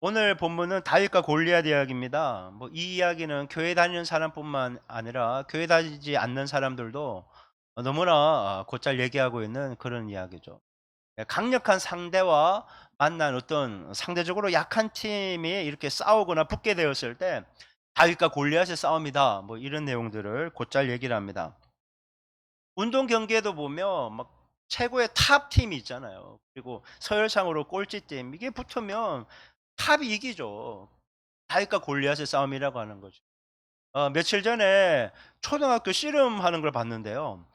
오늘 본문은 다윗과 골리앗 이야기입니다. 뭐 이 이야기는 교회 다니는 사람뿐만 아니라 교회 다니지 않는 사람들도 너무나 곧잘 얘기하고 있는 그런 이야기죠. 예, 강력한 상대와 만난 어떤 상대적으로 약한 팀이 이렇게 싸우거나 붙게 되었을 때 다윗과 골리앗의 싸움이다. 뭐 이런 내용들을 곧잘 얘기를 합니다. 운동 경기에도 보면 막 최고의 탑 팀이 있잖아요. 그리고 서열상으로 꼴찌팀 이게 붙으면 탑이 이기죠. 다윗과 골리앗의 싸움이라고 하는 거죠. 며칠 전에 초등학교 씨름하는 걸 봤는데요.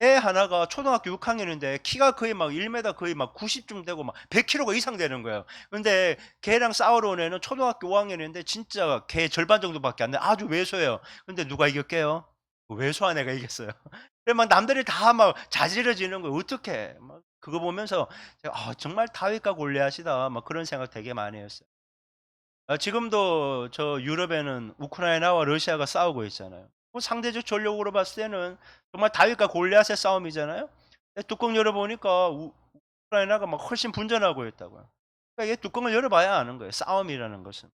애 하나가 초등학교 6 학년인데 키가 거의 막 1m 거의 막 90쯤 되고 막 100kg가 이상 되는 거예요. 근데 걔랑 싸우러 온 애는 초등학교 5 학년인데 진짜 걔 절반 정도밖에 안 돼. 아주 왜소해요. 근데 누가 이겼게요? 그 왜소한 애가 이겼어요. 그래 막 남들이 다 막 자지러지는 거예요. 어떡해. 막 그거 보면서 제가 '아 정말 다윗과 골리앗이다.' 막 그런 생각 되게 많이 했어요. 지금도 저 유럽에는 우크라이나와 러시아가 싸우고 있잖아요. 뭐 상대적 전력으로 봤을 때는 정말 다윗과 골리앗의 싸움이잖아요. 뚜껑 열어보니까 우크라이나가 막 훨씬 분전하고 있다고요. 그러니까 이 뚜껑을 열어봐야 아는 거예요. 싸움이라는 것은.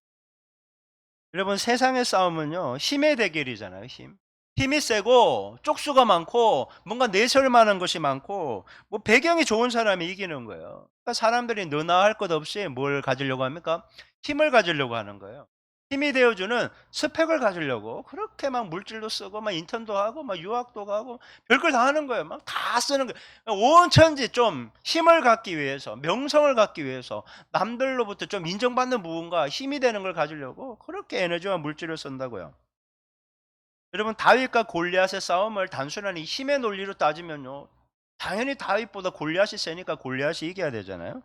여러분 세상의 싸움은요 힘의 대결이잖아요. 힘. 힘이 세고 쪽수가 많고 뭔가 내세울 만한 것이 많고 뭐 배경이 좋은 사람이 이기는 거예요. 그러니까 사람들이 너나 할 것 없이 뭘 가지려고 합니까? 힘을 가지려고 하는 거예요. 힘이 되어주는 스펙을 가지려고 그렇게 막 물질도 쓰고 막 인턴도 하고 막 유학도 가고 별걸 다 하는 거예요. 막 다 쓰는 거예요. 온천지 좀 힘을 갖기 위해서 명성을 갖기 위해서 남들로부터 좀 인정받는 무언가 힘이 되는 걸 가지려고 그렇게 에너지와 물질을 쓴다고요. 여러분 다윗과 골리앗의 싸움을 단순한 이 힘의 논리로 따지면요. 당연히 다윗보다 골리앗이 세니까 골리앗이 이겨야 되잖아요.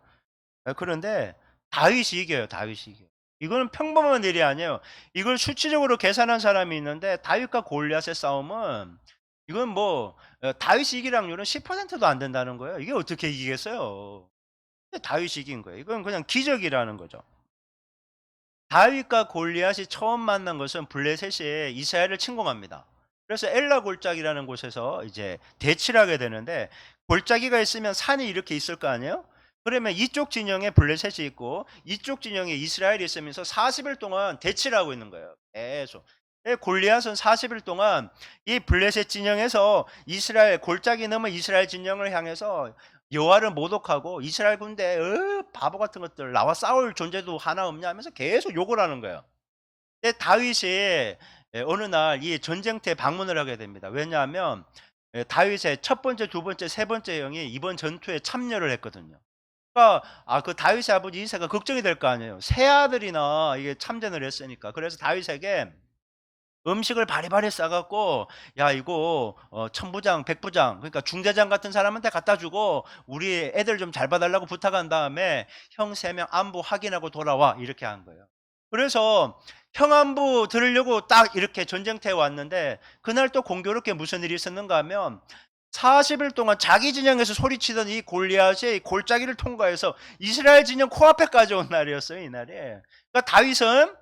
그런데 다윗이 이겨요. 다윗이 이겨요. 이거는 평범한 일이 아니에요. 이걸 수치적으로 계산한 사람이 있는데 다윗과 골리앗의 싸움은 이건 뭐 다윗이 이길 확률은 10%도 안 된다는 거예요. 이게 어떻게 이기겠어요. 근데 다윗이 이긴 거예요. 이건 그냥 기적이라는 거죠. 다윗과 골리앗이 처음 만난 것은 블레셋이 이스라엘을 침공합니다. 그래서 엘라 골짜기라는 곳에서 이제 대치를 하게 되는데 골짜기가 있으면 산이 이렇게 있을 거 아니에요? 그러면 이쪽 진영에 블레셋이 있고 이쪽 진영에 이스라엘이 있으면서 40일 동안 대치를 하고 있는 거예요. 계속. 골리앗은 40일 동안 이 블레셋 진영에서 이스라엘 골짜기 넘은 이스라엘 진영을 향해서 여호와를 모독하고 이스라엘 군대 바보 같은 것들 나와 싸울 존재도 하나 없냐 하면서 계속 욕을 하는 거예요. 근데 다윗이 어느 날 이 전쟁터에 방문을 하게 됩니다. 왜냐하면 다윗의 첫 번째, 두 번째, 세 번째 형이 이번 전투에 참여를 했거든요. 그러니까 그 다윗의 아버지 이새가 걱정이 될 거 아니에요. 세 아들이나 이게 참전을 했으니까. 그래서 다윗에게 음식을 바리바리 싸 갖고 "야 이거 천부장, 백부장 그러니까 중대장 같은 사람한테 갖다 주고 우리 애들 좀 잘 봐 달라고 부탁한 다음에 형 3명 안부 확인하고 돌아와." 이렇게 한 거예요. 그래서 형 안부 들으려고 딱 이렇게 전쟁터에 왔는데 그날 또 공교롭게 무슨 일이 있었는가 하면 40일 동안 자기 진영에서 소리치던 이 골리앗이 골짜기를 통과해서 이스라엘 진영 코앞에까지 온 날이었어요, 이날이. 그러니까 다윗은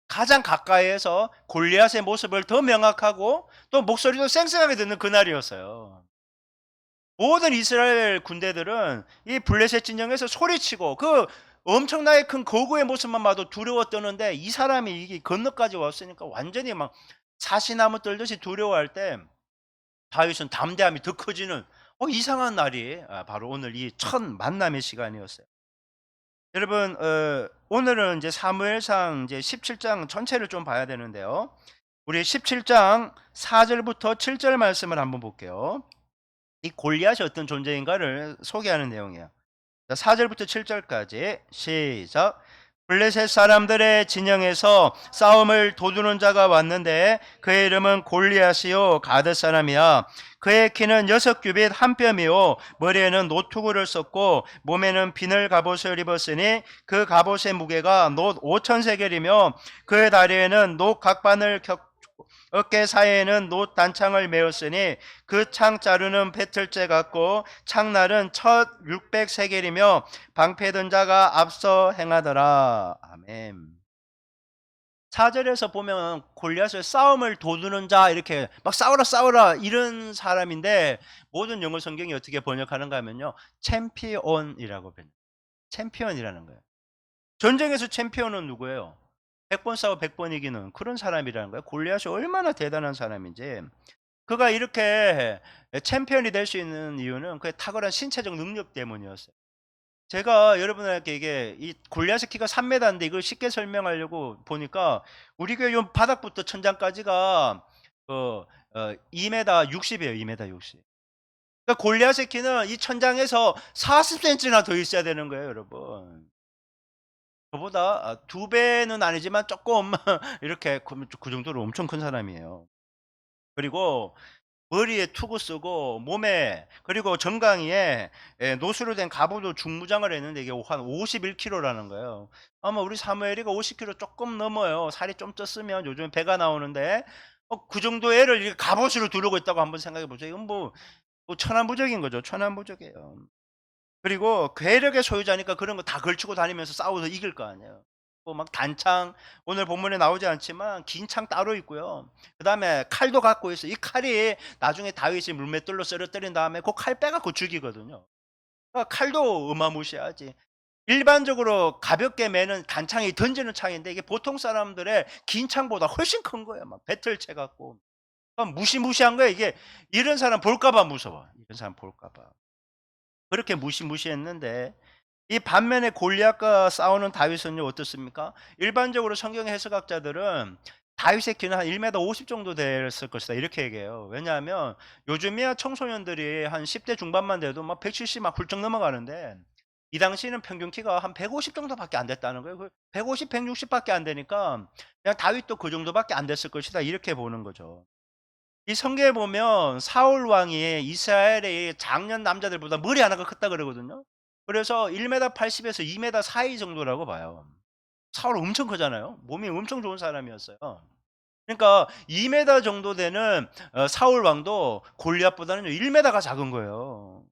가장 가까이에서 골리앗의 모습을 더 명확하고 또 목소리도 쌩쌩하게 듣는 그날이었어요. 모든 이스라엘 군대들은 이 블레셋 진영에서 소리치고 그 엄청나게 큰 거구의 모습만 봐도 두려워 떠는데 이 사람이 이게 건너까지 왔으니까 완전히 막 사시나무 떨듯이 두려워할 때 다윗은 담대함이 더 커지는 이상한 날이 바로 오늘 이 첫 만남의 시간이었어요. 여러분 오늘은 이제 사무엘상 이제 17장 전체를 좀 봐야 되는데요. 우리 17장 4 절부터 7절 말씀을 한번 볼게요. 이 골리앗이 어떤 존재인가를 소개하는 내용이에요. 자, 4 절부터 7 절까지 시작. 블레셋 사람들의 진영에서 싸움을 도두는 자가 왔는데 그의 이름은 골리앗이요 가드 사람이야. 그의 키는 6규빗 한 뼘이요 머리에는 노투구를 썼고 몸에는 비늘 갑옷을 입었으니 그 갑옷의 무게가 놋 5천 세겔이며 그의 다리에는 녹 각반을 어깨 사이에는 놋 단창을 메었으니 그 창 자루는 배틀째 같고 창날은 첫 600세겔이며 방패든 자가 앞서 행하더라. 아멘. 4절에서 보면 골리앗을 싸움을 도두는 자 이렇게 막 싸우라 싸우라 이런 사람인데 모든 영어 성경이 어떻게 번역하는가 하면요. 챔피언이라고 번역. 챔피언이라는 거예요. 전쟁에서 챔피언은 누구예요? 100번 싸워 100번 이기는 그런 사람이라는 거예요. 골리앗이 얼마나 대단한 사람인지. 그가 이렇게 챔피언이 될 수 있는 이유는 그의 탁월한 신체적 능력 때문이었어요. 제가 여러분에게 이게 이 골리앗의 키가 3m인데 이걸 쉽게 설명하려고 보니까 우리 교회 요 바닥부터 천장까지가 2m 60이에요. 2m 60. 그러니까 골리앗의 키는 이 천장에서 40cm나 더 있어야 되는 거예요, 여러분. 저보다 2배는 아니지만 조금 이렇게 그 정도로 엄청 큰 사람이에요. 그리고 머리에 투구 쓰고 몸에 그리고 정강이에 노수로 된 갑옷으로 중무장을 했는데 이게 한 51kg라는 거예요. 아마 우리 사무엘이가 50kg 조금 넘어요. 살이 좀 쪘으면 요즘에 배가 나오는데 그 정도 애를 이렇게 갑옷으로 두르고 있다고 한번 생각해 보세요. 이건 뭐 천한무적인 거죠. 천한무적이에요. 그리고 괴력의 소유자니까 그런 거 다 걸치고 다니면서 싸워서 이길 거 아니에요. 뭐 막 단창 오늘 본문에 나오지 않지만 긴 창 따로 있고요. 그다음에 칼도 갖고 있어요. 이 칼이 나중에 다윗이 물맷돌로 쓰러뜨린 다음에 그 칼 빼갖고 죽이거든요. 그러니까 칼도 어마무시하지. 일반적으로 가볍게 매는 단창이 던지는 창인데 이게 보통 사람들의 긴 창보다 훨씬 큰 거예요. 막 배틀채 갖고. 무시무시한 거예요. 이게 이런 사람 볼까봐 무서워. 이런 사람 볼까봐. 그렇게 무시무시했는데 이 반면에 골리앗과 싸우는 다윗은요 어떻습니까? 일반적으로 성경 해석학자들은 다윗의 키는 한 1m 50 정도 됐을 것이다 이렇게 얘기해요. 왜냐하면 요즘이야 청소년들이 한 10대 중반만 돼도 막 170 막 훌쩍 넘어가는데 이 당시에는 평균 키가 한 150 정도밖에 안 됐다는 거예요. 150, 160밖에 안 되니까 그냥 다윗도 그 정도밖에 안 됐을 것이다 이렇게 보는 거죠. 이 성경에 보면 사울 왕이 이스라엘의 장년 남자들보다 머리 하나가 컸다 그러거든요. 그래서 1m 80에서 2m 사이 정도라고 봐요. 사울 엄청 크잖아요. 몸이 엄청 좋은 사람이었어요. 그러니까 2m 정도 되는 사울 왕도 골리앗보다는 1m가 작은 거예요.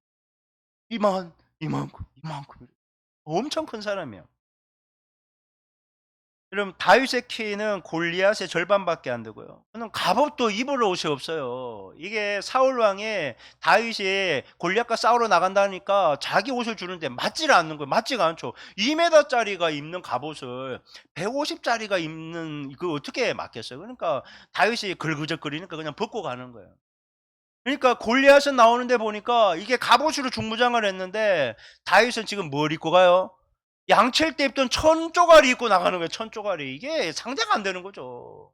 이만큼 엄청 큰 사람이에요. 여러분 다윗의 키는 골리앗의 절반밖에 안 되고요. 그는 갑옷도 입을 옷이 없어요. 이게 사울 왕이 다윗이 골리앗과 싸우러 나간다니까 자기 옷을 주는데 맞지를 않는 거예요. 맞지가 않죠. 2m짜리가 입는 갑옷을 150짜리가 입는 이거 어떻게 맞겠어요? 그러니까 다윗이 걸그적거리니까 그냥 벗고 가는 거예요. 그러니까 골리앗은 나오는데 보니까 이게 갑옷으로 중무장을 했는데 다윗은 지금 뭘 입고 가요? 양칠 때 입던 천조가리 입고 나가는 거예요. 천조가리. 이게 상대가 안 되는 거죠.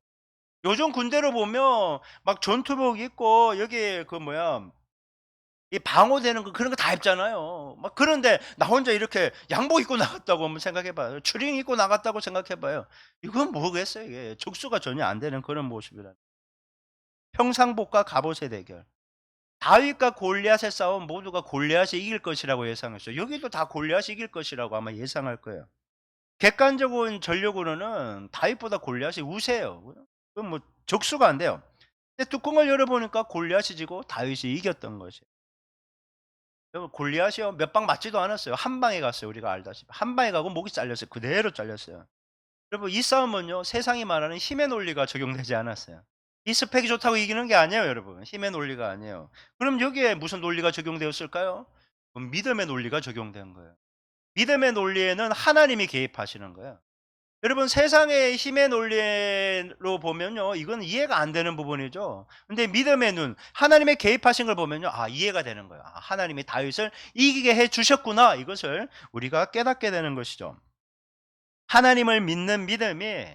요즘 군대로 보면 막 전투복 입고 여기 그 뭐야 이 방호되는 거 그런 거 다 입잖아요. 막 그런데 나 혼자 이렇게 양복 입고 나갔다고 한번 생각해봐요. 추링 입고 나갔다고 생각해봐요. 이건 뭐겠어요 이게 적수가 전혀 안 되는 그런 모습이라. 평상복과 갑옷의 대결. 다윗과 골리앗의 싸움 모두가 골리앗이 이길 것이라고 예상했어요. 여기도 다 골리앗이 이길 것이라고 아마 예상할 거예요. 객관적인 전력으로는 다윗보다 골리앗이 우세해요. 그건 뭐 적수가 안 돼요. 근데 뚜껑을 열어보니까 골리앗이 지고 다윗이 이겼던 것이에요. 여러분 골리앗이요 몇 방 맞지도 않았어요. 한 방에 갔어요. 우리가 알다시피 한 방에 가고 목이 잘렸어요. 그대로 잘렸어요. 여러분 이 싸움은요 세상이 말하는 힘의 논리가 적용되지 않았어요. 이 스펙이 좋다고 이기는 게 아니에요, 여러분. 힘의 논리가 아니에요. 그럼 여기에 무슨 논리가 적용되었을까요? 믿음의 논리가 적용된 거예요. 믿음의 논리에는 하나님이 개입하시는 거예요. 여러분 세상의 힘의 논리로 보면요 이건 이해가 안 되는 부분이죠. 근데 믿음의 눈 하나님의 개입하신 걸 보면요 이해가 되는 거예요. 하나님이 다윗을 이기게 해 주셨구나 이것을 우리가 깨닫게 되는 것이죠. 하나님을 믿는 믿음이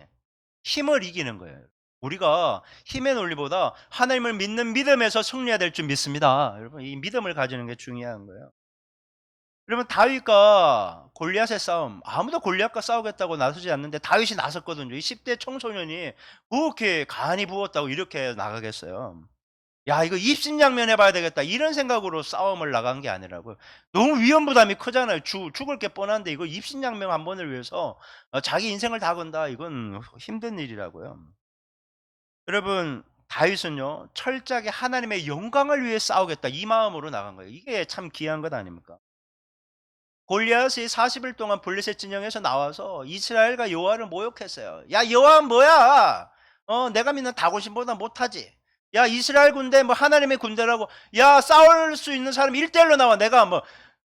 힘을 이기는 거예요. 우리가 힘의 논리보다 하나님을 믿는 믿음에서 승리해야 될 줄 믿습니다. 여러분 이 믿음을 가지는 게 중요한 거예요. 그러면 다윗과 골리앗의 싸움 아무도 골리앗과 싸우겠다고 나서지 않는데 다윗이 나섰거든요. 이 10대 청소년이 그렇게 간이 부었다고 이렇게 나가겠어요. 야 이거 입신양면 해봐야 되겠다 이런 생각으로 싸움을 나간 게 아니라고요. 너무 위험 부담이 크잖아요. 죽을 게 뻔한데 이거 입신양명 한 번을 위해서 자기 인생을 다 건다 이건 힘든 일이라고요. 여러분 다윗은요 철저하게 하나님의 영광을 위해 싸우겠다 이 마음으로 나간 거예요. 이게 참 귀한 것 아닙니까? 골리앗이 40일 동안 블레셋 진영에서 나와서 이스라엘과 여호와를 모욕했어요. 야 여호와 뭐야? 내가 믿는 다곤신보다 못하지. 야 이스라엘 군대 뭐 하나님의 군대라고 야 싸울 수 있는 사람 1대1로 나와. 내가 뭐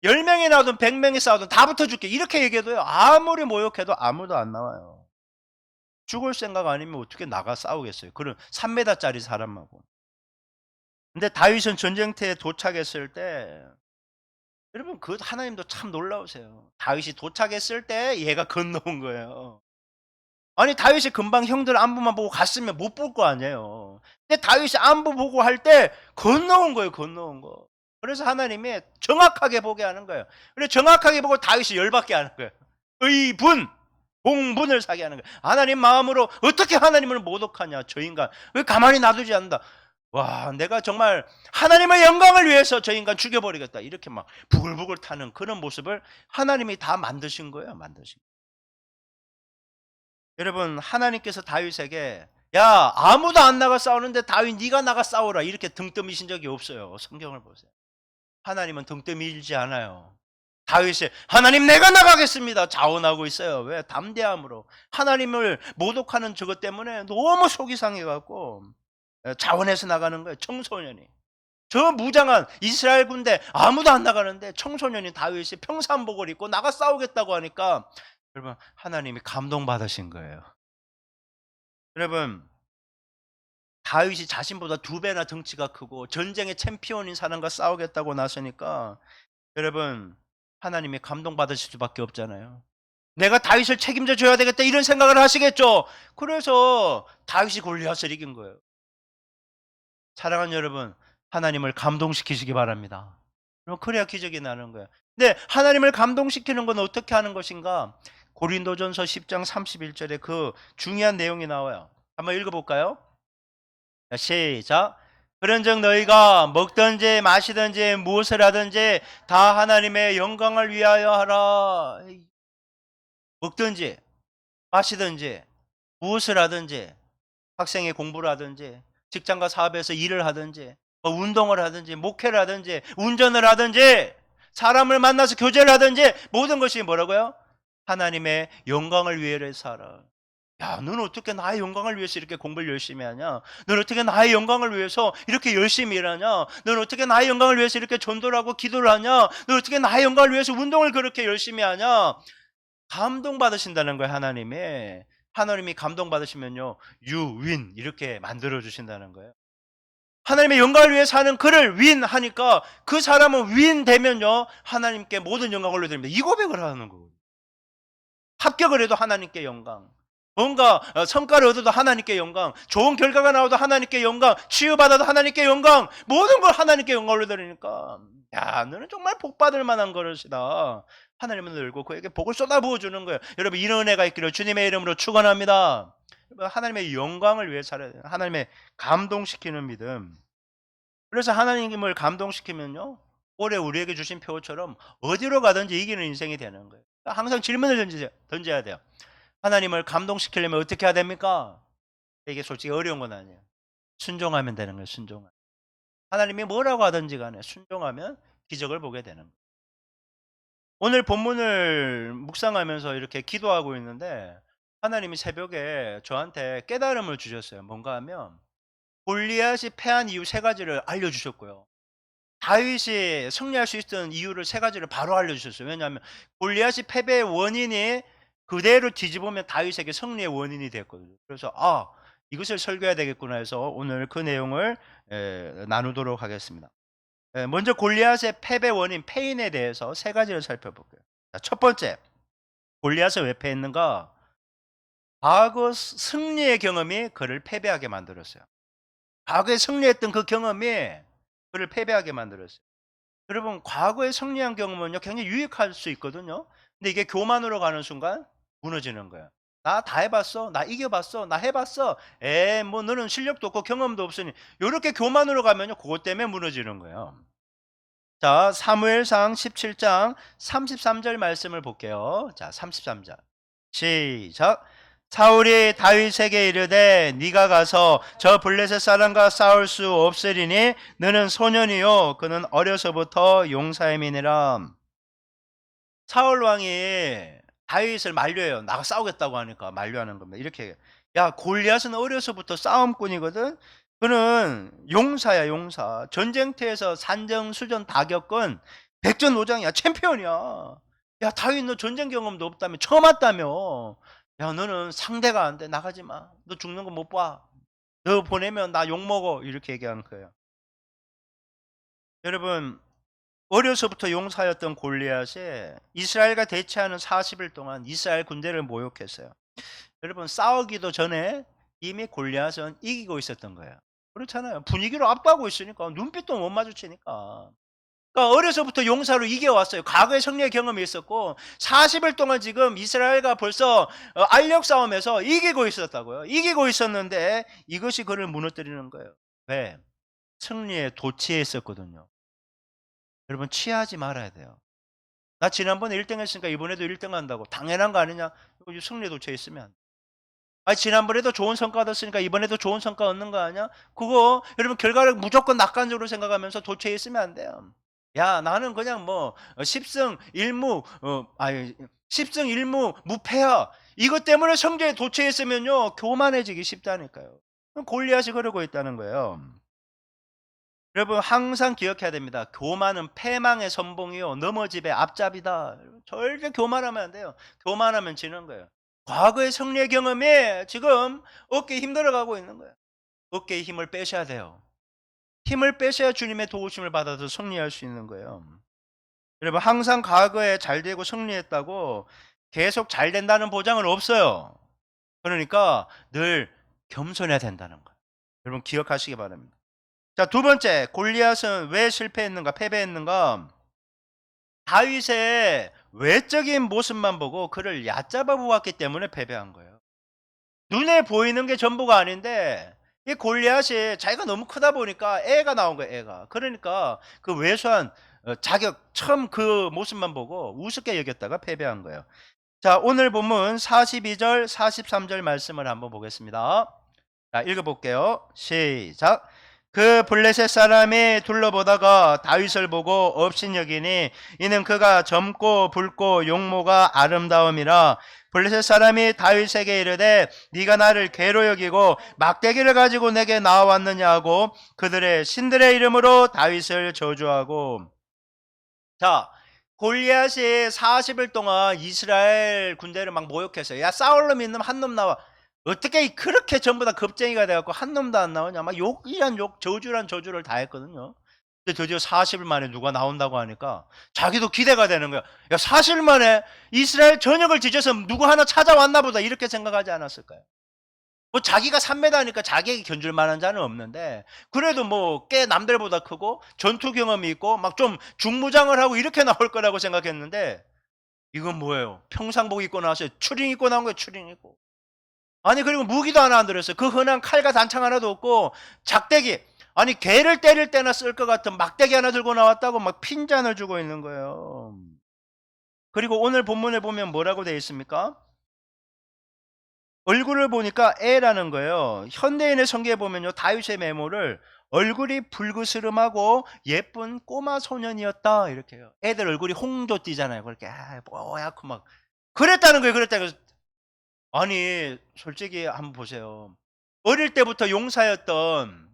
10명이 나오든 100명이 싸우든 다 붙어줄게. 이렇게 얘기해도요. 아무리 모욕해도 아무도 안 나와요. 죽을 생각 아니면 어떻게 나가 싸우겠어요. 그런 3m짜리 사람하고. 근데 다윗은 전쟁터에 도착했을 때 여러분 그 하나님도 참 놀라우세요. 다윗이 도착했을 때 얘가 건너온 거예요. 아니 다윗이 금방 형들 안부만 보고 갔으면 못 볼 거 아니에요. 근데 다윗이 안부 보고 할 때 건너온 거예요. 건너온 거. 그래서 하나님이 정확하게 보게 하는 거예요. 그래 정확하게 보고 다윗이 열받게 하는 거예요. 의분, 공분을 사게 하는 거예요. 하나님 마음으로 어떻게 하나님을 모독하냐 저 인간. 왜 가만히 놔두지 않는다. 와 내가 정말 하나님의 영광을 위해서 저 인간 죽여버리겠다. 이렇게 막 부글부글 타는 그런 모습을 하나님이 다 만드신 거예요. 만드신 거예요. 여러분 하나님께서 다윗에게 야 아무도 안 나가 싸우는데 다윗 네가 나가 싸우라 이렇게 등 떠미신 적이 없어요. 성경을 보세요. 하나님은 등 떠밀지 않아요. 다윗이 하나님 내가 나가겠습니다 자원하고 있어요. 왜? 담대함으로. 하나님을 모독하는 저것 때문에 너무 속이 상해갖고 자원해서 나가는 거예요. 청소년이. 저 무장한 이스라엘 군대 아무도 안 나가는데 청소년인 다윗이 평산복을 입고 나가 싸우겠다고 하니까 여러분 하나님이 감동받으신 거예요. 여러분 다윗이 자신보다 2배나 덩치가 크고 전쟁의 챔피언인 사람과 싸우겠다고 나서니까 여러분 하나님이 감동받으실 수밖에 없잖아요. 내가 다윗을 책임져 줘야 되겠다 이런 생각을 하시겠죠. 그래서 다윗이 골리앗을 이긴 거예요. 사랑하는 여러분 하나님을 감동시키시기 바랍니다. 그럼 그래야 기적이 나는 거예요. 근데 하나님을 감동시키는 건 어떻게 하는 것인가? 고린도전서 10장 31절에 그 중요한 내용이 나와요. 한번 읽어볼까요? 시작. 그런즉 너희가 먹든지 마시든지 무엇을 하든지 다 하나님의 영광을 위하여 하라. 먹든지 마시든지 무엇을 하든지 학생의 공부를 하든지 직장과 사업에서 일을 하든지 운동을 하든지 목회를 하든지 운전을 하든지 사람을 만나서 교제를 하든지 모든 것이 뭐라고요? 하나님의 영광을 위해서 하라. 야, 너는 어떻게 나의 영광을 위해서 이렇게 공부를 열심히 하냐? 너는 어떻게 나의 영광을 위해서 이렇게 열심히 일하냐? 너는 어떻게 나의 영광을 위해서 이렇게 전도를 하고 기도를 하냐? 너는 어떻게 나의 영광을 위해서 운동을 그렇게 열심히 하냐? 감동받으신다는 거예요, 하나님이. 하나님이 감동받으시면요, you win 이렇게 만들어 주신다는 거예요. 하나님의 영광을 위해서 하는 그를 win 하니까 그 사람은 win 되면요, 하나님께 모든 영광을 올려드립니다. 이 고백을 하는 거예요. 합격을 해도 하나님께 영광. 뭔가 성과를 얻어도 하나님께 영광, 좋은 결과가 나와도 하나님께 영광, 치유받아도 하나님께 영광, 모든 걸 하나님께 영광을 올려드리니까 야 너는 정말 복받을 만한 것이다. 하나님은 늘고 그에게 복을 쏟아부어 주는 거예요. 여러분 이런 은혜가 있기를 주님의 이름으로 축원합니다. 하나님의 영광을 위해 살아야 돼요. 하나님의 감동시키는 믿음. 그래서 하나님을 감동시키면요 올해 우리에게 주신 표처럼 어디로 가든지 이기는 인생이 되는 거예요. 항상 질문을 던져야 돼요. 하나님을 감동시키려면 어떻게 해야 됩니까? 이게 솔직히 어려운 건 아니에요. 순종하면 되는 거예요. 순종하면. 하나님이 뭐라고 하든지 간에 순종하면 기적을 보게 되는 거예요. 오늘 본문을 묵상하면서 이렇게 기도하고 있는데 하나님이 새벽에 저한테 깨달음을 주셨어요. 뭔가 하면 골리앗이 패한 이유 3가지를 알려주셨고요. 다윗이 승리할 수 있던 이유를 3가지를 바로 알려주셨어요. 왜냐하면 골리앗이 패배의 원인이 그대로 뒤집으면 다윗에게 승리의 원인이 됐거든요. 그래서 이것을 설교해야 되겠구나 해서 오늘 그 내용을 나누도록 하겠습니다. 먼저 골리앗의 패배 원인, 패인에 대해서 3가지를 살펴볼게요. 첫 번째, 골리앗을 왜 패했는가? 과거 승리의 경험이 그를 패배하게 만들었어요. 과거에 승리했던 그 경험이 그를 패배하게 만들었어요. 여러분 과거에 승리한 경험은요 굉장히 유익할 수 있거든요. 근데 이게 교만으로 가는 순간 무너지는 거예요. 나 다 해봤어, 나 이겨봤어, 나 해봤어. 뭐 너는 실력도 없고 경험도 없으니 이렇게 교만으로 가면요 그것 때문에 무너지는 거예요. 자 사무엘상 17장 33절 말씀을 볼게요. 자 33절 시작. 사울이 다윗에게 이르되 네가 가서 저 블레셋 사람과 싸울 수 없으리니 너는 소년이요 그는 어려서부터 용사임이니라. 사울 왕이 다윗을 만류해요. 나가 싸우겠다고 하니까 만류하는 겁니다. 이렇게 야 골리앗은 어려서부터 싸움꾼이거든. 그는 용사야 용사. 전쟁터에서 산전수전 다 겪은 백전노장이야. 챔피언이야. 야, 다윗 너 전쟁 경험도 없다며. 처음 왔다며. 야, 너는 상대가 안 돼. 나가지 마. 너 죽는 거 못 봐. 너 보내면 나 욕먹어. 이렇게 얘기하는 거예요. 여러분, 어려서부터 용사였던 골리앗이 이스라엘과 대치하는 40일 동안 이스라엘 군대를 모욕했어요. 여러분, 싸우기도 전에 이미 골리앗은 이기고 있었던 거예요. 그렇잖아요. 분위기로 압도하고 있으니까. 눈빛도 못 마주치니까. 그러니까 어려서부터 용사로 이겨왔어요. 과거의 승리의 경험이 있었고 40일 동안 지금 이스라엘과 벌써 알력 싸움에서 이기고 있었다고요. 이기고 있었는데 이것이 그를 무너뜨리는 거예요. 왜? 승리에 도취해 있었거든요. 여러분, 취하지 말아야 돼요. 나 지난번에 1등 했으니까 이번에도 1등 한다고. 당연한 거 아니냐? 이거 승리에 도취해 있으면 안 돼. 아니, 지난번에도 좋은 성과 얻었으니까 이번에도 좋은 성과 얻는 거 아니야? 그거 여러분 결과를 무조건 낙관적으로 생각하면서 도취해 있으면 안 돼요. 야, 나는 그냥 뭐 10승 1무 10승 1무 무패야. 이것 때문에 성적에 도취했으면요 교만해지기 쉽다니까요. 그럼 골리앗이 그러고 있다는 거예요. 여러분, 항상 기억해야 됩니다. 교만은 패망의 선봉이요 넘어집의 앞잡이다. 절대 교만하면 안 돼요. 교만하면 지는 거예요. 과거의 승리의 경험이 지금 어깨에 힘들어가고 있는 거예요. 어깨에 힘을 빼셔야 돼요. 힘을 빼셔야 주님의 도우심을 받아서 승리할 수 있는 거예요. 여러분, 항상 과거에 잘 되고 승리했다고 계속 잘 된다는 보장은 없어요. 그러니까 늘 겸손해야 된다는 거예요. 여러분, 기억하시기 바랍니다. 자, 두 번째, 골리앗은 왜 실패했는가, 패배했는가? 다윗의 외적인 모습만 보고 그를 얕잡아 보았기 때문에 패배한 거예요. 눈에 보이는 게 전부가 아닌데 이 골리앗이 자기가 너무 크다 보니까 애가 나온 거예요. 애가. 그러니까 그 왜소한 자격 처음 그 모습만 보고 우습게 여겼다가 패배한 거예요. 자, 오늘 본문 42절 43절 말씀을 한번 보겠습니다. 자, 읽어볼게요. 시작. 그 블레셋 사람이 둘러보다가 다윗을 보고 업신여기니 이는 그가 젊고 붉고 용모가 아름다움이라. 블레셋 사람이 다윗에게 이르되 네가 나를 괴로 여기고 막대기를 가지고 내게 나왔느냐 하고 그들의 신들의 이름으로 다윗을 저주하고. 자, 골리앗이 40일 동안 이스라엘 군대를 막 모욕했어요. 야, 싸울 놈 있는 한 놈 나와. 어떻게 그렇게 전부 다 겁쟁이가 돼갖고 한 놈도 안 나오냐. 막 욕이란 욕, 저주란 저주를 다 했거든요. 근데 드디어 40일 만에 누가 나온다고 하니까 자기도 기대가 되는 거야. 야, 40일 만에 이스라엘 전역을 뒤져서 누구 하나 찾아왔나 보다. 이렇게 생각하지 않았을까요? 뭐 자기가 3m니까 자기에게 견줄 만한 자는 없는데 그래도 뭐 꽤 남들보다 크고 전투 경험이 있고 막 좀 중무장을 하고 이렇게 나올 거라고 생각했는데 이건 뭐예요? 평상복 입고 나왔어요. 추링 입고 나온 거예요. 추링 입고. 아니, 그리고 무기도 하나 안 들었어요. 그 흔한 칼과 단창 하나도 없고 작대기. 아니, 개를 때릴 때나 쓸 것 같은 막대기 하나 들고 나왔다고 막 핀잔을 주고 있는 거예요. 그리고 오늘 본문에 보면 뭐라고 되어 있습니까? 얼굴을 보니까 애라는 거예요. 현대인의 성경에 보면요, 다윗의 메모를 얼굴이 불그스름하고 예쁜 꼬마 소년이었다 이렇게 해요. 애들 얼굴이 홍조 띠잖아요. 그렇게 뽀얗고 막 그랬다는 거예요. 그랬다는 거예요. 아니, 솔직히 한번 보세요. 어릴 때부터 용사였던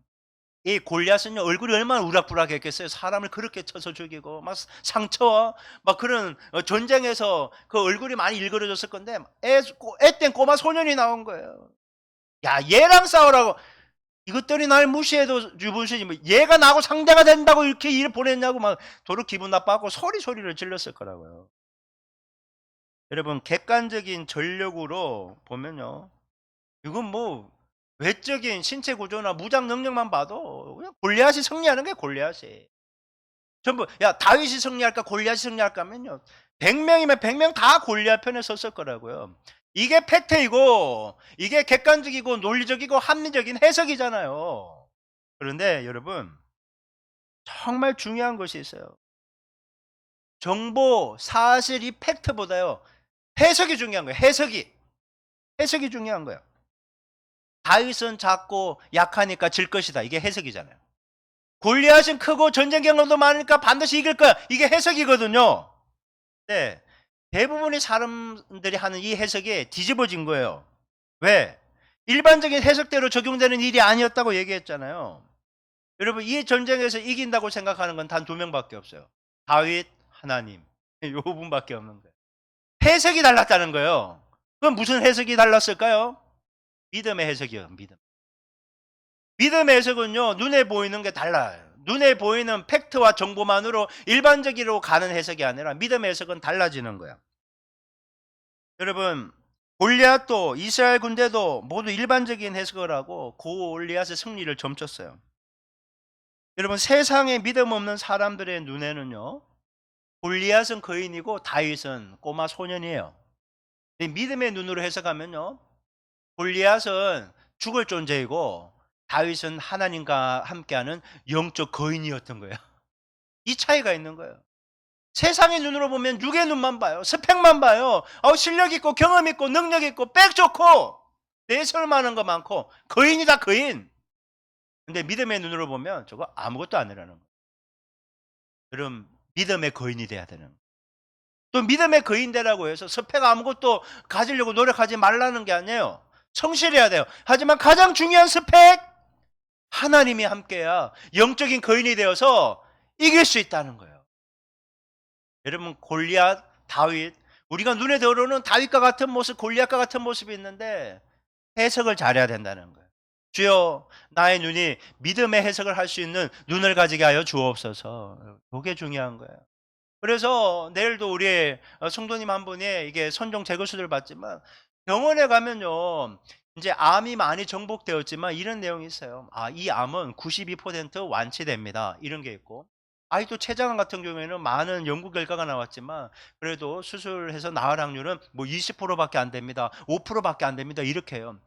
이 골리앗은요, 얼굴이 얼마나 우락부락했겠어요. 사람을 그렇게 쳐서 죽이고 막 상처와 막 그런 전쟁에서 그 얼굴이 많이 일그러졌을 건데 애땐 꼬마 소년이 나온 거예요. 야, 얘랑 싸우라고. 이것들이 날 무시해도 유분수지 뭐 얘가 나하고 상대가 된다고 이렇게 일 보냈냐고 막 도로 기분 나빠하고 소리를 질렀을 거라고요. 여러분, 객관적인 전력으로 보면요, 이건 뭐 외적인 신체 구조나 무장 능력만 봐도 그냥 골리앗이 승리하는 게 골리앗이. 전부 야, 다윗이 승리할까 골리앗이 승리할까 하면요, 100명이면 100명 다 골리앗 편에 섰을 거라고요. 이게 팩트이고 이게 객관적이고 논리적이고 합리적인 해석이잖아요. 그런데 여러분, 정말 중요한 것이 있어요. 정보, 사실, 이 팩트보다요 해석이 중요한 거예요. 해석이 중요한 거예요. 다윗은 작고 약하니까 질 것이다. 이게 해석이잖아요. 골리앗은 크고 전쟁 경험도 많으니까 반드시 이길 거야. 이게 해석이거든요. 네, 대부분의 사람들이 하는 이 해석이 뒤집어진 거예요. 왜? 일반적인 해석대로 적용되는 일이 아니었다고 얘기했잖아요. 여러분, 이 전쟁에서 이긴다고 생각하는 건 단 2명밖에 없어요. 다윗, 하나님. 요 부분밖에 없는 거예요. 해석이 달랐다는 거예요. 그럼 무슨 해석이 달랐을까요? 믿음의 해석이요. 믿음. 믿음의 해석은요. 눈에 보이는 게 달라요. 눈에 보이는 팩트와 정보만으로 일반적으로 가는 해석이 아니라 믿음의 해석은 달라지는 거예요. 여러분, 골리앗도 이스라엘 군대도 모두 일반적인 해석을 하고 골리앗의 승리를 점쳤어요. 여러분, 세상에 믿음 없는 사람들의 눈에는요. 골리앗은 거인이고 다윗은 꼬마 소년이에요. 믿음의 눈으로 해석하면요. 골리앗은 죽을 존재이고 다윗은 하나님과 함께하는 영적 거인이었던 거예요. 이 차이가 있는 거예요. 세상의 눈으로 보면 육의 눈만 봐요. 스펙만 봐요. 실력 있고 경험 있고 능력 있고 빽 좋고 내설 많은 거 많고 거인이다 거인. 근데 믿음의 눈으로 보면 저거 아무것도 아니라는 거예요. 그럼 믿음의 거인이 돼야 되는 거예요. 또 믿음의 거인 되라고 해서 스펙 아무것도 가지려고 노력하지 말라는 게 아니에요. 성실해야 돼요. 하지만 가장 중요한 스펙 하나님이 함께야 영적인 거인이 되어서 이길 수 있다는 거예요. 여러분 골리앗, 다윗 우리가 눈에 들어오는 다윗과 같은 모습 골리앗과 같은 모습이 있는데 해석을 잘해야 된다는 거예요. 주여 나의 눈이 믿음의 해석을 할 수 있는 눈을 가지게 하여 주옵소서. 그게 중요한 거예요. 그래서 내일도 우리 성도님 한 분이 이게 선종 제거수를 받지만 병원에 가면요. 이제 암이 많이 정복되었지만 이런 내용이 있어요. 이 암은 92% 완치됩니다. 이런 게 있고. 또 췌장암 같은 경우에는 많은 연구 결과가 나왔지만 그래도 수술해서 나을 확률은 뭐 20%밖에 안 됩니다. 5%밖에 안 됩니다. 이렇게 해요.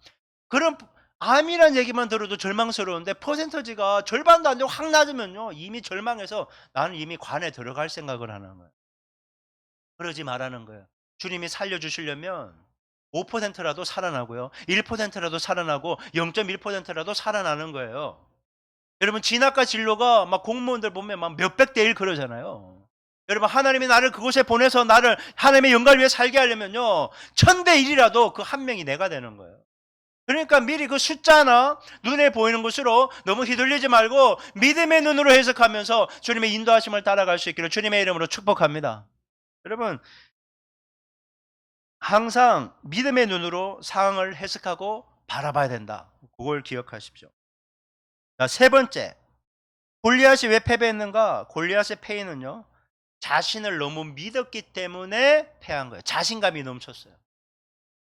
그럼 암이란 얘기만 들어도 절망스러운데 퍼센터지가 절반도 안 되고 확 낮으면요. 이미 절망해서 나는 이미 관에 들어갈 생각을 하는 거예요. 그러지 말라는 거예요. 주님이 살려주시려면 5%라도 살아나고요. 1%라도 살아나고 0.1%라도 살아나는 거예요. 여러분 진학과 진로가 막 공무원들 보면 막 몇백 대 1 그러잖아요. 여러분 하나님이 나를 그곳에 보내서 나를 하나님의 영광을 위해 살게 하려면요. 1000대 1이라도 그 한 명이 내가 되는 거예요. 그러니까 미리 그 숫자나 눈에 보이는 것으로 너무 휘둘리지 말고 믿음의 눈으로 해석하면서 주님의 인도하심을 따라갈 수 있기를 주님의 이름으로 축복합니다. 여러분 항상 믿음의 눈으로 상황을 해석하고 바라봐야 된다. 그걸 기억하십시오. 자, 세 번째. 골리앗이 왜 패배했는가? 골리앗의 패인은요. 자신을 너무 믿었기 때문에 패한 거예요. 자신감이 넘쳤어요.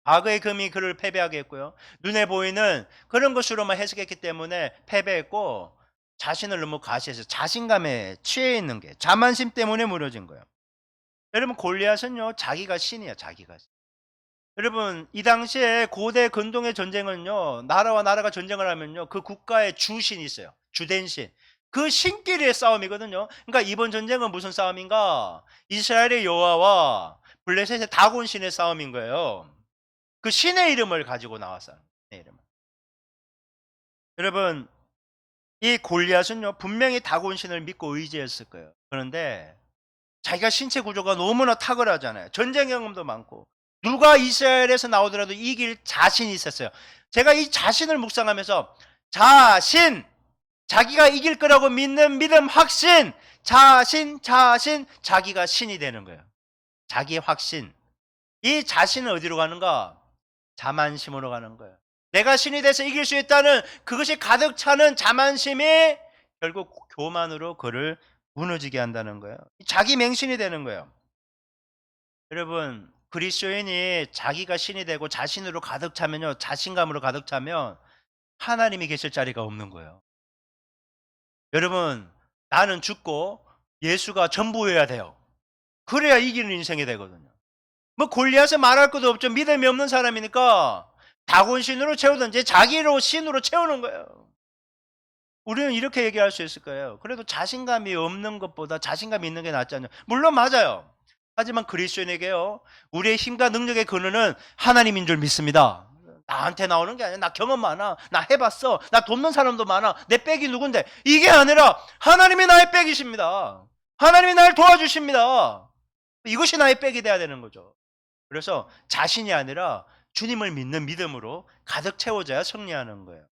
과거의 금이 그를 패배하게 했고요. 눈에 보이는 그런 것으로만 해석했기 때문에 패배했고 자신을 너무 과시해서 자신감에 취해 있는 게 자만심 때문에 무너진 거예요. 여러분 골리앗은요. 자기가 신이에요. 자기가 신. 여러분 이 당시에 고대 근동의 전쟁은요. 나라와 나라가 전쟁을 하면요. 그 국가의 주신이 있어요. 주된 신. 그 신끼리의 싸움이거든요. 그러니까 이번 전쟁은 무슨 싸움인가? 이스라엘의 여호와와 블레셋의 다곤 신의 싸움인 거예요. 그 신의 이름을 가지고 나왔어요. 신의 이름을. 여러분 이 골리앗은요. 분명히 다곤 신을 믿고 의지했을 거예요. 그런데 자기가 신체 구조가 너무나 탁월하잖아요. 전쟁 경험도 많고 누가 이스라엘에서 나오더라도 이길 자신이 있었어요. 제가 이 자신을 묵상하면서 자신 자기가 이길 거라고 믿는 믿음 확신 자신 자기가 신이 되는 거예요. 자기의 확신. 이 자신은 어디로 가는가? 자만심으로 가는 거예요. 내가 신이 돼서 이길 수 있다는 그것이 가득 차는 자만심이 결국 교만으로 그를 무너지게 한다는 거예요. 자기 맹신이 되는 거예요. 여러분 그리스도인이 자기가 신이 되고 자신으로 가득 차면요. 자신감으로 가득 차면 하나님이 계실 자리가 없는 거예요. 여러분 나는 죽고 예수가 전부여야 돼요. 그래야 이기는 인생이 되거든요. 뭐 골리앗은 말할 것도 없죠. 믿음이 없는 사람이니까 다곤신으로 채우든지 자기로 신으로 채우는 거예요. 우리는 이렇게 얘기할 수 있을 거예요. 그래도 자신감이 없는 것보다 자신감이 있는 게 낫지 않냐. 물론 맞아요. 하지만 그리스도인에게요. 우리의 힘과 능력의 근원은 하나님인 줄 믿습니다. 나한테 나오는 게 아니야. 나 경험 많아. 나 해봤어. 나 돕는 사람도 많아. 내 백이 누군데. 이게 아니라 하나님이 나의 백이십니다. 하나님이 날 도와주십니다. 이것이 나의 백이 돼야 되는 거죠. 그래서 자신이 아니라 주님을 믿는 믿음으로 가득 채워져야 승리하는 거예요.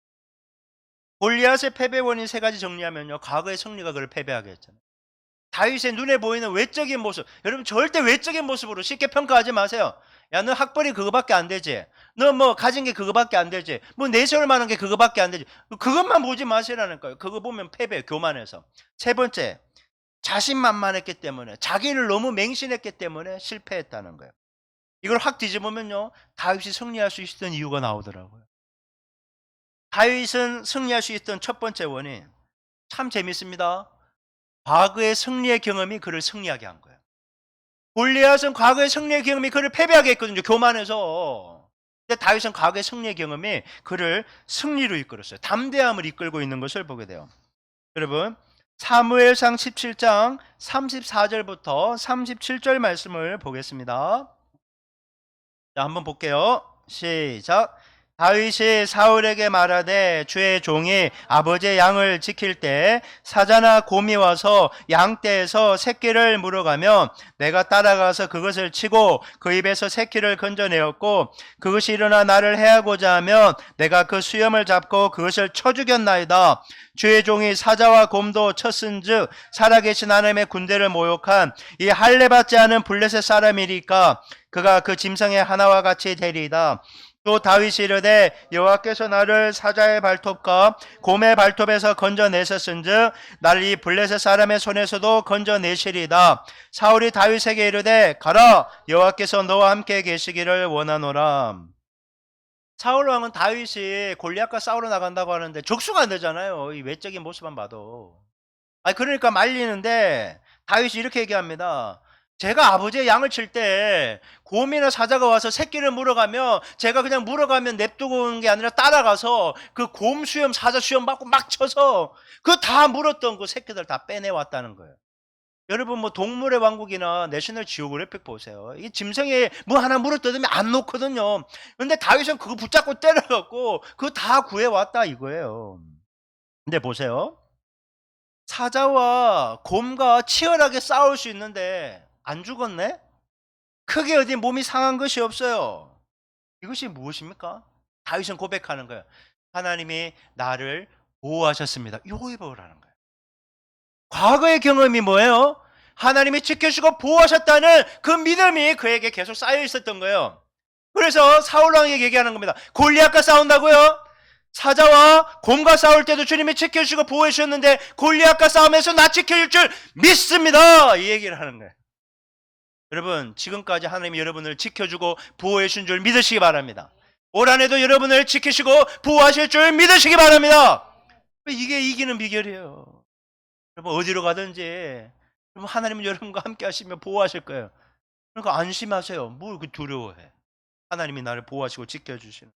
골리앗의 패배 원인 세 가지 정리하면요. 과거의 승리가 그를 패배하게 했잖아요. 다윗의 눈에 보이는 외적인 모습, 여러분 절대 외적인 모습으로 쉽게 평가하지 마세요. 야, 너 학벌이 그거밖에 안 되지. 너 뭐 가진 게 그거밖에 안 되지. 뭐 내세울 만한 게 그거밖에 안 되지. 그것만 보지 마시라는 거예요. 그거 보면 패배, 교만해서. 세 번째, 자신만만했기 때문에, 자기를 너무 맹신했기 때문에 실패했다는 거예요. 이걸 확 뒤집으면요, 다윗이 승리할 수 있었던 이유가 나오더라고요. 다윗은 승리할 수 있었던 첫 번째 원인, 참 재밌습니다. 과거의 승리의 경험이 그를 승리하게 한 거예요. 골리앗은 과거의 승리의 경험이 그를 패배하게 했거든요. 교만해서. 근데 다윗은 과거의 승리의 경험이 그를 승리로 이끌었어요. 담대함을 이끌고 있는 것을 보게 돼요. 여러분, 사무엘상 17장 34절부터 37절 말씀을 보겠습니다. 자, 한번 볼게요. 시작. 다윗이 사울에게 말하되 주의 종이 아버지의 양을 지킬 때 사자나 곰이 와서 양떼에서 새끼를 물어가면 내가 따라가서 그것을 치고 그 입에서 새끼를 건져내었고 그것이 일어나 나를 해하고자 하면 내가 그 수염을 잡고 그것을 쳐 죽였나이다. 주의 종이 사자와 곰도 쳤은즉 살아계신 하나님의 군대를 모욕한 이 할례받지 않은 블레셋 사람이니까 그가 그 짐승의 하나와 같이 되리이다. 또 다윗이 이르되 여호와께서 나를 사자의 발톱과 곰의 발톱에서 건져내셨은즉 나를 이 블레셋 사람의 손에서도 건져내시리이다. 사울이 다윗에게 이르되 가라, 여호와께서 너와 함께 계시기를 원하노라. 사울 왕은 다윗이 골리앗과 싸우러 나간다고 하는데 적수가 안 되잖아요. 이 외적인 모습만 봐도. 그러니까 말리는데 다윗이 이렇게 얘기합니다. 제가 아버지의 양을 칠 때 곰이나 사자가 와서 새끼를 물어가면 제가 그냥 물어가면 냅두고 오는 게 아니라 따라가서 그 곰 수염, 사자 수염 받고 막 쳐서 그 다 물었던 그 새끼들 다 빼내왔다는 거예요. 여러분 뭐 동물의 왕국이나 내셔널 지오그래픽 보세요. 이 짐승에 뭐 하나 물어뜯으면 안 놓거든요. 근데 다윗은 그거 붙잡고 때려갖고 그거 다 구해왔다 이거예요. 근데 보세요. 사자와 곰과 치열하게 싸울 수 있는데 안 죽었네? 크게 어디 몸이 상한 것이 없어요. 이것이 무엇입니까? 다윗은 고백하는 거예요. 하나님이 나를 보호하셨습니다. 요거 보호라는 거예요. 과거의 경험이 뭐예요? 하나님이 지켜주고 보호하셨다는 그 믿음이 그에게 계속 쌓여 있었던 거예요. 그래서 사울 왕에게 얘기하는 겁니다. 골리앗과 싸운다고요? 사자와 곰과 싸울 때도 주님이 지켜주시고 보호해 주셨는데 골리앗과 싸우면서 나 지켜줄 줄 믿습니다. 이 얘기를 하는 거예요. 여러분, 지금까지 하나님이 여러분을 지켜주고 보호해 주신 줄 믿으시기 바랍니다. 올 한해도 여러분을 지키시고 보호하실 줄 믿으시기 바랍니다. 이게 이기는 비결이에요. 여러분, 어디로 가든지 여러분, 하나님은 여러분과 함께 하시며 보호하실 거예요. 그러니까 안심하세요. 뭘 그 두려워해. 하나님이 나를 보호하시고 지켜주시는.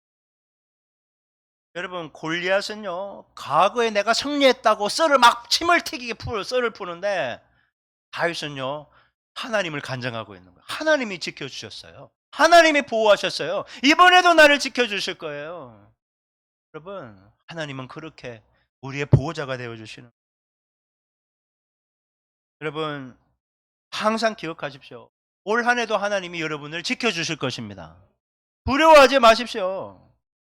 여러분, 골리앗은요, 과거에 내가 승리했다고 썰을 막 침을 튀기게 썰을 푸는데 다윗은요, 하나님을 간증하고 있는 거예요. 하나님이 지켜주셨어요. 하나님이 보호하셨어요. 이번에도 나를 지켜주실 거예요. 여러분, 하나님은 그렇게 우리의 보호자가 되어주시는. 여러분, 항상 기억하십시오. 올 한해도 하나님이 여러분을 지켜주실 것입니다. 두려워하지 마십시오.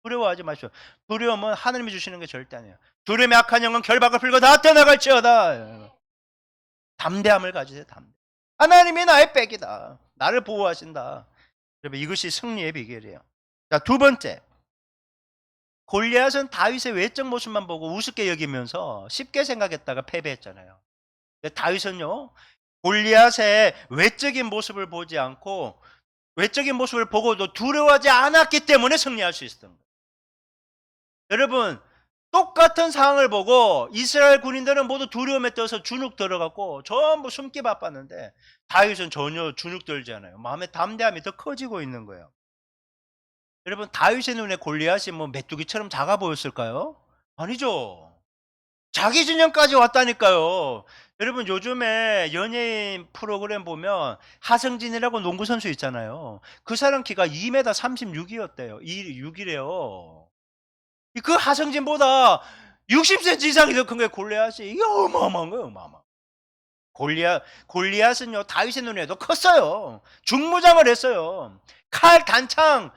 두려워하지 마십시오. 두려움은 하나님이 주시는 게 절대 아니에요. 두려움의 악한 영은 결박을 풀고 다 떠나갈지어다. 담대함을 가지세요. 담대. 하나님이 나의 백이다. 나를 보호하신다. 여러분, 이것이 승리의 비결이에요. 자, 두 번째. 골리앗은 다윗의 외적 모습만 보고 우습게 여기면서 쉽게 생각했다가 패배했잖아요. 근데 다윗은요, 골리앗의 외적인 모습을 보지 않고 외적인 모습을 보고도 두려워하지 않았기 때문에 승리할 수 있었던 거예요. 여러분, 똑같은 상황을 보고 이스라엘 군인들은 모두 두려움에 떠서 주눅 들어갔고 전부 숨기 바빴는데 다윗은 전혀 주눅 들지 않아요. 마음의 담대함이 더 커지고 있는 거예요. 여러분, 다윗의 눈에 골리앗이 뭐 메뚜기처럼 작아 보였을까요? 아니죠. 자기 진영까지 왔다니까요. 여러분, 요즘에 연예인 프로그램 보면 하승진이라고 농구 선수 있잖아요. 그 사람 키가 2m 36이었대요. 6이래요. 그 하승진보다 60cm 이상이 더 큰 게 골리앗이. 이게 어마어마한 거예요, 어마어마. 골리앗은요, 다윗의 눈에도 컸어요. 중무장을 했어요. 칼, 단창,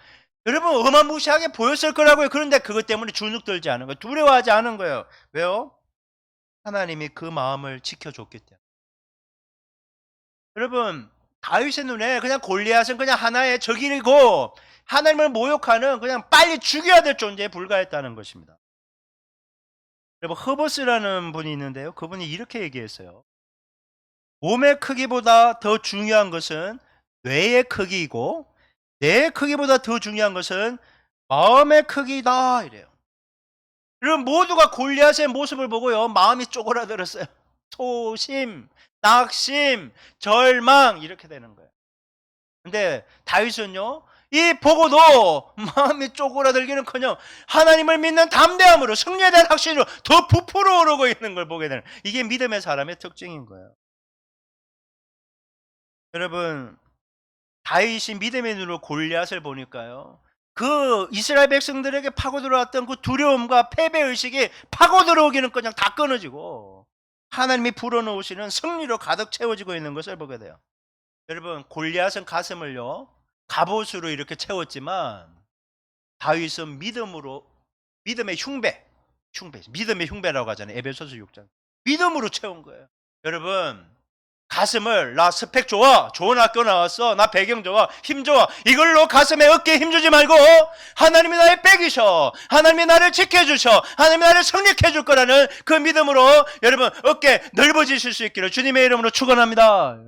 여러분 어마무시하게 보였을 거라고요. 그런데 그것 때문에 주눅 들지 않은 거예요. 두려워하지 않은 거예요. 왜요? 하나님이 그 마음을 지켜줬기 때문에. 여러분, 다윗의 눈에 그냥 골리앗은 그냥 하나의 적이고 하나님을 모욕하는 그냥 빨리 죽여야 될 존재에 불과했다는 것입니다. 여러분, 허버스라는 분이 있는데요. 그분이 이렇게 얘기했어요. 몸의 크기보다 더 중요한 것은 뇌의 크기이고 뇌의 크기보다 더 중요한 것은 마음의 크기다 이래요. 여러분, 모두가 골리앗의 모습을 보고요 마음이 쪼그라들었어요. 소심, 낙심, 절망 이렇게 되는 거예요. 근데 다윗은요 이 보고도 마음이 쪼그라들기는커녕 하나님을 믿는 담대함으로 승리에 대한 확신으로 더 부풀어 오르고 있는 걸 보게 되는, 이게 믿음의 사람의 특징인 거예요. 여러분, 다윗이 믿음의 눈으로 골리앗을 보니까요 그 이스라엘 백성들에게 파고 들어왔던 그 두려움과 패배의식이 파고 들어오기는 그냥 다 끊어지고 하나님이 불어넣으시는 승리로 가득 채워지고 있는 것을 보게 돼요. 여러분, 골리앗은 가슴을요 갑옷으로 이렇게 채웠지만 다윗은 믿음으로, 믿음의 흉배, 믿음의 흉배라고 하잖아요. 에베소서 6장. 믿음으로 채운 거예요. 여러분, 가슴을 나 스펙 좋아, 좋은 학교 나왔어, 나 배경 좋아, 힘 좋아, 이걸로 가슴에 어깨에 힘주지 말고 하나님이 나의 백이셔, 하나님이 나를 지켜주셔, 하나님이 나를 성립해 줄 거라는 그 믿음으로 여러분 어깨 넓어지실 수 있기를 주님의 이름으로 축원합니다.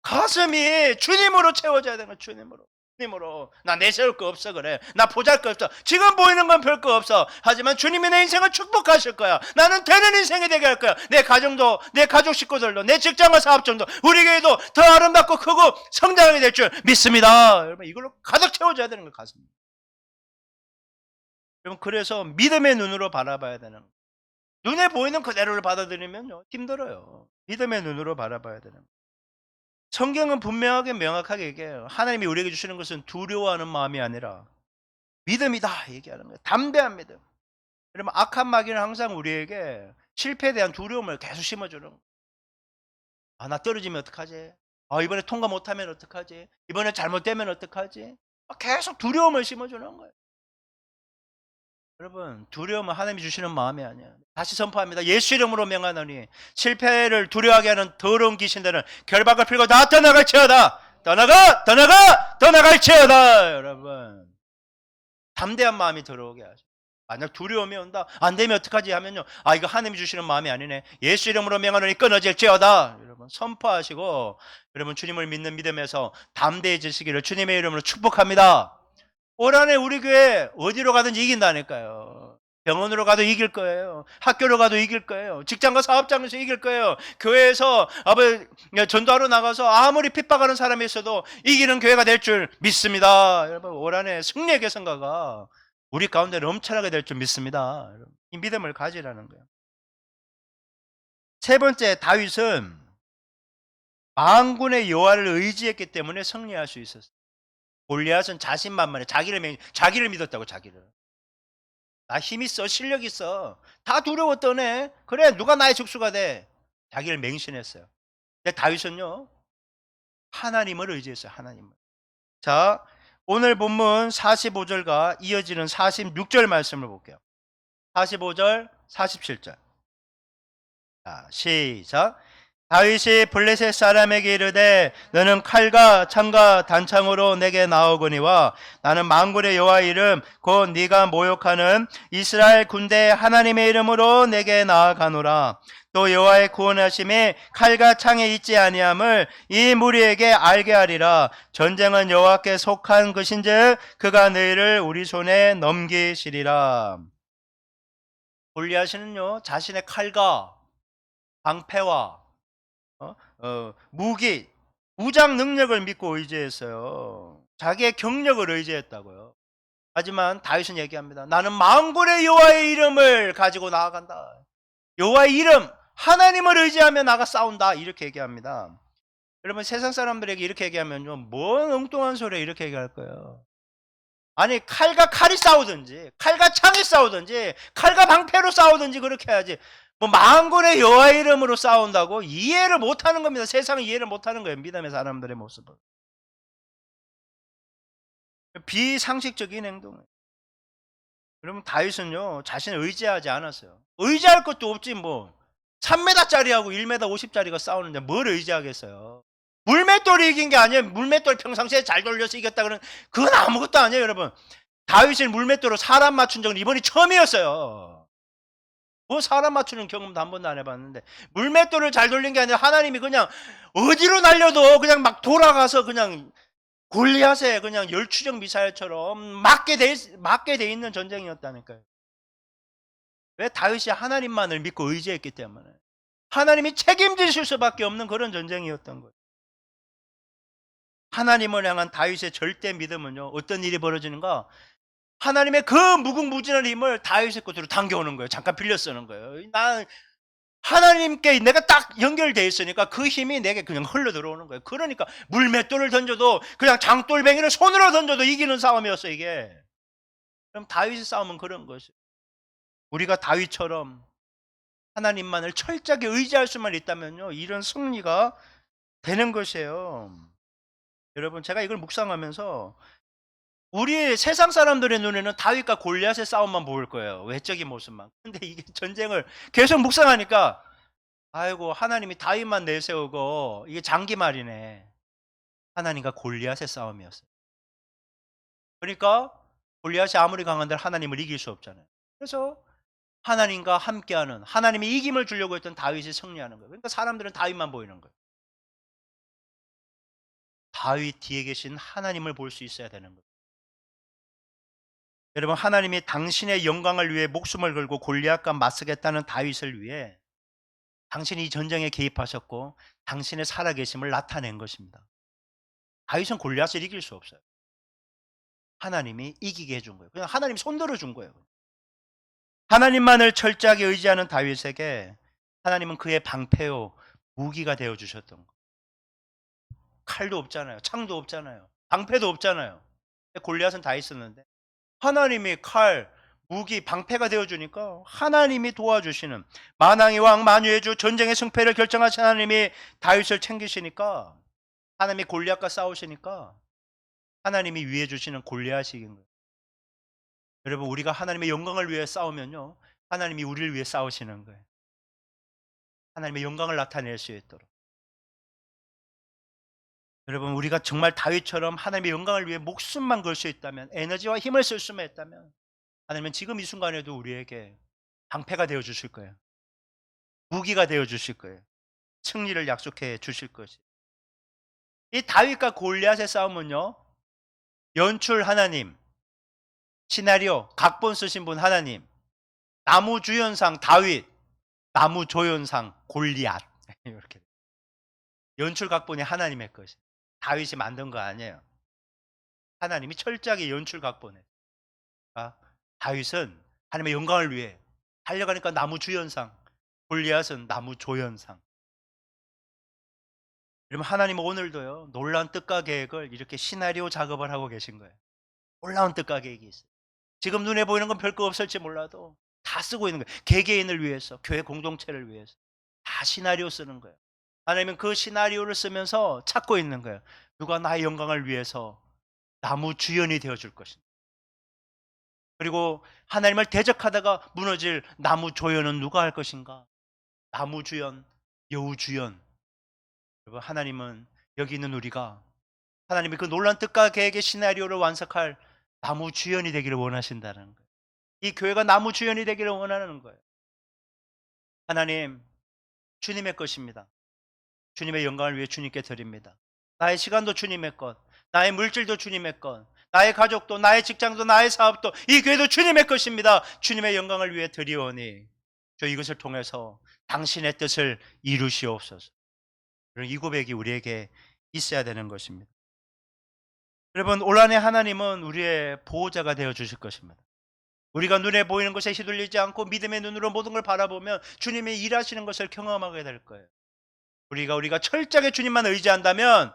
가슴이 주님으로 채워져야 되는 거야. 주님으로. 나 내세울 거 없어 그래. 나 보잘 거 없어. 지금 보이는 건 별 거 없어. 하지만 주님이 내 인생을 축복하실 거야. 나는 되는 인생이 되게 할 거야. 내 가정도, 내 가족 식구들도, 내 직장과 사업장도, 우리 교회도 더 아름답고 크고 성장하게 될 줄 믿습니다. 여러분, 이걸로 가득 채워져야 되는 거야, 가슴. 여러분, 그래서 믿음의 눈으로 바라봐야 되는 거야. 눈에 보이는 그대로를 받아들이면요 힘들어요. 믿음의 눈으로 바라봐야 되는 거야. 성경은 분명하게 명확하게 얘기해요. 하나님이 우리에게 주시는 것은 두려워하는 마음이 아니라 믿음이다 얘기하는 거예요. 담대한 믿음. 여러분, 악한 마귀는 항상 우리에게 실패에 대한 두려움을 계속 심어주는 거예요. 아, 나 떨어지면 어떡하지? 아, 이번에 통과 못하면 어떡하지? 이번에 잘못되면 어떡하지? 계속 두려움을 심어주는 거예요. 여러분, 두려움은 하나님이 주시는 마음이 아니야. 다시 선포합니다. 예수 이름으로 명하노니 실패를 두려워하게 하는 더러운 귀신들은 결박을 풀고 다 떠나갈지어다. 떠나갈지어다. 여러분, 담대한 마음이 들어오게 하죠. 만약 두려움이 온다, 안 되면 어떡하지 하면요, 아, 이거 하나님이 주시는 마음이 아니네. 예수 이름으로 명하노니 끊어질지어다. 여러분, 선포하시고 여러분 주님을 믿는 믿음에서 담대해지시기를 주님의 이름으로 축복합니다. 올 한해 우리 교회 어디로 가든지 이긴다니까요. 병원으로 가도 이길 거예요. 학교로 가도 이길 거예요. 직장과 사업장에서 이길 거예요. 교회에서 전도하러 나가서 아무리 핍박하는 사람이 있어도 이기는 교회가 될 줄 믿습니다. 여러분, 올 한해 승리의 개선가가 우리 가운데 넘쳐나게 될 줄 믿습니다. 이 믿음을 가지라는 거예요. 세 번째, 다윗은 만군의 여호와를 의지했기 때문에 승리할 수 있었어요. 골리앗은 자신만만해. 자기를 믿었다고, 자기를. 나 힘 있어, 실력 있어. 다 두려웠던 애. 그래, 누가 나의 적수가 돼? 자기를 맹신했어요. 근데 다윗은요, 하나님을 의지했어요, 하나님을. 자, 오늘 본문 45절과 이어지는 46절 말씀을 볼게요. 45절, 47절. 자, 시작. 다윗이 블레셋 사람에게 이르되 너는 칼과 창과 단창으로 내게 나오거니와 나는 만군의 여호와 이름 곧 네가 모욕하는 이스라엘 군대 하나님의 이름으로 내게 나아가노라. 또 여호와의 구원하심이 칼과 창에 있지 아니함을 이 무리에게 알게 하리라. 전쟁은 여호와께 속한 것인즉 그가 너희를 우리 손에 넘기시리라. 골리앗은요 자신의 칼과 방패와 무기, 무장 능력을 믿고 의지했어요. 자기의 경력을 의지했다고요. 하지만 다윗은 얘기합니다. 나는 만군의 여호와의 이름을 가지고 나아간다. 여호와의 이름, 하나님을 의지하며 나가 싸운다. 이렇게 얘기합니다. 여러분, 세상 사람들에게 이렇게 얘기하면요, 뭔 엉뚱한 소리야 이렇게 얘기할 거예요. 아니, 칼과 칼이 싸우든지 칼과 창이 싸우든지 칼과 방패로 싸우든지 그렇게 해야지. 뭐 만군의 여호와의 이름으로 싸운다고 이해를 못하는 겁니다. 세상은 이해를 못하는 거예요. 믿음의 사람들의 모습을. 비상식적인 행동을. 여러분, 다윗은요 자신을 의지하지 않았어요. 의지할 것도 없지 뭐. 3m짜리하고 1m 50짜리가 싸우는데 뭘 의지하겠어요. 물맷돌이 이긴 게 아니에요. 물맷돌 평상시에 잘 돌려서 이겼다 그러는 그건 아무것도 아니에요, 여러분. 다윗이 물맷돌로 사람 맞춘 적은 이번이 처음이었어요. 뭐 사람 맞추는 경험도 한 번도 안 해봤는데 물맷돌을 잘 돌린 게 아니라 하나님이 그냥 어디로 날려도 그냥 막 돌아가서 그냥 골리앗에 그냥 열추적 미사일처럼 맞게 돼 있는 전쟁이었다니까요. 왜? 다윗이 하나님만을 믿고 의지했기 때문에. 하나님이 책임지실 수밖에 없는 그런 전쟁이었던 거예요. 하나님을 향한 다윗의 절대 믿음은요, 어떤 일이 벌어지는가? 하나님의 그 무궁무진한 힘을 다윗의 것으로 당겨오는 거예요. 잠깐 빌려 쓰는 거예요. 난 하나님께 내가 딱 연결되어 있으니까 그 힘이 내게 그냥 흘러 들어오는 거예요. 그러니까 물맷돌을 던져도 그냥 장돌뱅이를 손으로 던져도 이기는 싸움이었어요, 이게. 그럼 다윗의 싸움은 그런 것이에요. 우리가 다윗처럼 하나님만을 철저하게 의지할 수만 있다면요, 이런 승리가 되는 것이에요. 여러분, 제가 이걸 묵상하면서 우리 세상 사람들의 눈에는 다윗과 골리앗의 싸움만 보일 거예요. 외적인 모습만. 근데 이게 전쟁을 계속 묵상하니까 아이고, 하나님이 다윗만 내세우고 이게 장기말이네. 하나님과 골리앗의 싸움이었어요. 그러니까 골리앗이 아무리 강한들 하나님을 이길 수 없잖아요. 그래서 하나님과 함께하는, 하나님이 이김을 주려고 했던 다윗이 승리하는 거예요. 그러니까 사람들은 다윗만 보이는 거예요. 다윗 뒤에 계신 하나님을 볼 수 있어야 되는 거예요. 여러분, 하나님이 당신의 영광을 위해 목숨을 걸고 골리앗과 맞서겠다는 다윗을 위해 당신이 이 전쟁에 개입하셨고 당신의 살아계심을 나타낸 것입니다. 다윗은 골리앗을 이길 수 없어요. 하나님이 이기게 해준 거예요. 그냥 하나님이 손들어 준 거예요. 하나님만을 철저하게 의지하는 다윗에게 하나님은 그의 방패요 무기가 되어 주셨던 거예요. 칼도 없잖아요. 창도 없잖아요. 방패도 없잖아요. 골리앗은 다 있었는데 하나님이 칼, 무기, 방패가 되어주니까 하나님이 도와주시는, 만왕의 왕 만유의 주 전쟁의 승패를 결정하신 하나님이 다윗을 챙기시니까, 하나님이 골리앗과 싸우시니까 하나님이 위해 주시는 골리앗이 이긴 거예요. 여러분, 우리가 하나님의 영광을 위해 싸우면요, 하나님이 우리를 위해 싸우시는 거예요. 하나님의 영광을 나타낼 수 있도록. 여러분, 우리가 정말 다윗처럼 하나님의 영광을 위해 목숨만 걸 수 있다면, 에너지와 힘을 쓸 수만 있다면 하나님은 지금 이 순간에도 우리에게 방패가 되어 주실 거예요. 무기가 되어 주실 거예요. 승리를 약속해 주실 것이. 이 다윗과 골리앗의 싸움은요, 연출 하나님, 시나리오, 각본 쓰신 분 하나님, 나무 주연상 다윗, 나무 조연상 골리앗. 이렇게. 연출 각본이 하나님의 것이. 다윗이 만든 거 아니에요. 하나님이 철저하게 연출 각본에. 그러니까 다윗은 하나님의 영광을 위해 달려가니까 나무 주연상, 골리앗은 나무 조연상. 여러분, 하나님은 오늘도요, 놀라운 뜻과 계획을 이렇게 시나리오 작업을 하고 계신 거예요. 놀라운 뜻과 계획이 있어요. 지금 눈에 보이는 건 별거 없을지 몰라도 다 쓰고 있는 거예요. 개개인을 위해서, 교회 공동체를 위해서 다 시나리오 쓰는 거예요. 하나님은 그 시나리오를 쓰면서 찾고 있는 거예요. 누가 나의 영광을 위해서 나무 주연이 되어줄 것인가. 그리고 하나님을 대적하다가 무너질 나무 조연은 누가 할 것인가. 나무 주연, 여우 주연. 여러분, 하나님은 여기 있는 우리가 하나님이 그 놀라운 뜻과 계획의 시나리오를 완성할 나무 주연이 되기를 원하신다는 거예요. 이 교회가 나무 주연이 되기를 원하는 거예요. 하나님, 주님의 것입니다. 주님의 영광을 위해 주님께 드립니다. 나의 시간도 주님의 것, 나의 물질도 주님의 것, 나의 가족도, 나의 직장도, 나의 사업도, 이 교회도 주님의 것입니다. 주님의 영광을 위해 드리오니 저 이것을 통해서 당신의 뜻을 이루시옵소서. 그런 이 고백이 우리에게 있어야 되는 것입니다. 여러분, 올 한해 하나님은 우리의 보호자가 되어 주실 것입니다. 우리가 눈에 보이는 것에 휘둘리지 않고 믿음의 눈으로 모든 걸 바라보면 주님이 일하시는 것을 경험하게 될 거예요. 우리가 철저하게 주님만 의지한다면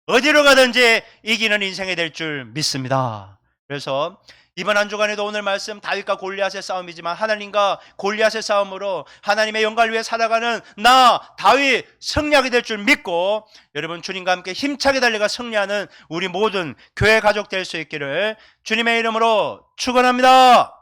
어디로 가든지 이기는 인생이 될 줄 믿습니다. 그래서 이번 한 주간에도 오늘 말씀 다윗과 골리앗의 싸움이지만 하나님과 골리앗의 싸움으로 하나님의 영광을 위해 살아가는 나 다윗 승리하게 될 줄 믿고 여러분 주님과 함께 힘차게 달려가 승리하는 우리 모든 교회 가족 될 수 있기를 주님의 이름으로 축원합니다.